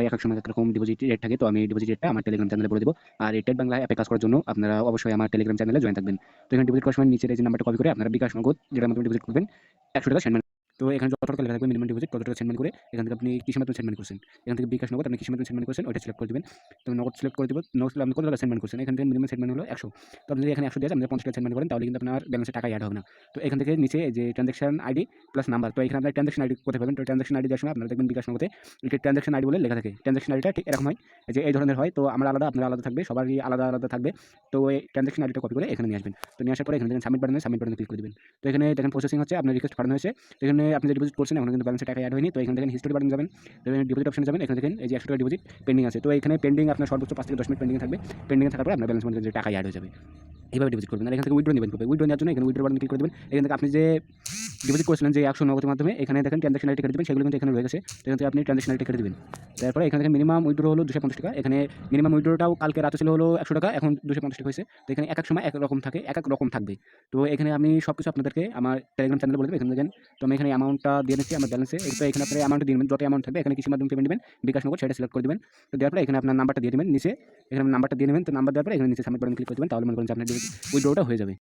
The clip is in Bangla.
এক এক সময় এক রকম ডিপোজিট রেট থাকে। তো আমি ডিপোজিট রেটটা আমার টেলিগ্রাম চ্যানেলে বলে দেবো। আর এই টেট বাংলা অ্যাপে কাজ করার জন্য আপনারা অবশ্যই আমার টেলিগ্রাম চ্যানেলে জয়েন থাকবেন। তো এখানে ডিপোজিট করার সময় নিচের এই যে নাম্বারটা কপি করে আপনারা বিকাশ নগদ যেটার মাধ্যমে ডিপোজিট করবেন ৳১০০ সেন্ড মানি। তো এখানে যত টাকা লেখা থাকবে মিনিমাম ডিপোজিট তত টাকা সেন্ড মানি করে এখান থেকে আপনি কিসের মাধ্যমে সেন্ড মানি করছেন। এখান থেকে বিকাশ নগদ আপনি কিসের মাধ্যমে সেন্ড মানি করছেন ওইটা সিলেক্ট করে দিবেন। তো নগদ সিলেক্ট করে দিব। নগদ আপনি কত টাকা সেন্ড মানি করছেন। এখান থেকে মিনিমাম সেন্ড মানি হলো ১০০। তো আপনি যদি এখানে ১০০ দিয়ে আপনি ৳৫০ সেন্ড মানি করেন তাহলে কিন্তু আপনার ব্যালেন্সে টাকা এড হবে না। তো এখান থেকে নিচে এই যে ট্রান্সাকশন আইডি প্লাস নাম্বার। তো এখানে আপনার ট্রান্সাকশন আইডি কোথায় পাবেন। তো ট্রান্সাকশন আইডি দেওয়ার সময় আপনারা দেখবেন বিকাশ নগদে এটা ট্রান্সাকশন আইডি বলে লেখা থাকে। ট্রান্সাকশন আইডিটা ঠিক এরকম হয় যে এই ধরনের হয়। তো আমার আলাদা আপনার আলাদা থাকবে, সবারই আলাদা আলাদা থাকবে। তো এই ট্রান্সাকশন আইডিটা কপি করে এখানে নিয়ে আসবেন। তো নিয়ে আসার পরে এখানে দেখেন সাবমিট বাটনে ক্লিক করে দিবেন। তো এখানে দেখেন প্রসেসিং হচ্ছে, আপনার রিকোয়েস্ট পাঠানো হয়েছে। তো এখানে আপনি যে ডিপোজিট করছেন এখনো কিন্তু ব্যালেন্সে টাকা এড হয়নি। তো এখানে দেখেন হিস্টোরি বাটনে যাবেন। তো এখানে ডিপোজিট অপশনে যাবেন। এখানে দেখেন এই যে ৳১০০ ডিপোজিট পেন্ডিং আছে। তো এখানে পেন্ডিং আপনার সর্বোচ্চ ৫ থেকে ১০ মিনিট পেন্ডিং থাকবে। পেন্ডিং থাকার পরে আপনার ব্যালেন্সের মধ্যে যে টাকা এড হয়ে যাবে। এইভাবে ডিপোজিট করবেন। আর এখান থেকে উইথড্র নিবেন কবে? উইথড্র নেওয়ার জন্য এখানে উইথড্র বাটনে ক্লিক করে দিবেন। এখান থেকে আপনি যে ডিপোজিট করেছিলেন যে ১০০ নগদের মাধ্যমে এখানে দেখেন ট্রান্সাকশন আইডি কেটে দিবেন, সেগুলো কিন্তু এখানে রয়ে গেছে। তো এখান থেকে আপনি ট্রান্সাকশন আইডি কেটে দিবেন। তারপরে এখানে দেখেন মিনিমাম উইথড্র হলো ৳২৫০। এখানে মিনিমাম উইথড্রটাও কালকে রাতে ছিল হলো ৳১০০, এখন ৳২৫০ হয়েছে। তো এখানে একেক সময় একেক রকম থাকে, একেক রকম থাকবে। তো এখানে আমি সবকিছু আপনাদেরকে আমার টেলিগ্রাম চ্যানেলে বলে দেব। এখানে দেখেন তো আমি এখানে অ্যামাউন্টটা দিয়ে দিচ্ছি আমার ব্যালেন্সে। তো এখানে আপনারা অ্যামাউন্টটা দিয়ে দিবেন, যত অ্যামাউন্ট থাকবে এখানে কিসের মাধ্যমে পেমেন্ট দিবেন, বিকাশ নগদ সেটা সিলেক্ট করে দিবেন। তো দেওয়ার পরে এখানে আপনার নাম্বারটা দিয়ে দিবেন নিচে। এখানে নাম্বারটা দিয়ে নেবেন। তো নাম্বার দেওয়ার পরে এখানে নিচে সাবমিট বাটনে ক্লিক করে দিবেন। তাহলে মনে করেন যে আপনার উইথড্রটা হয়ে যাবে।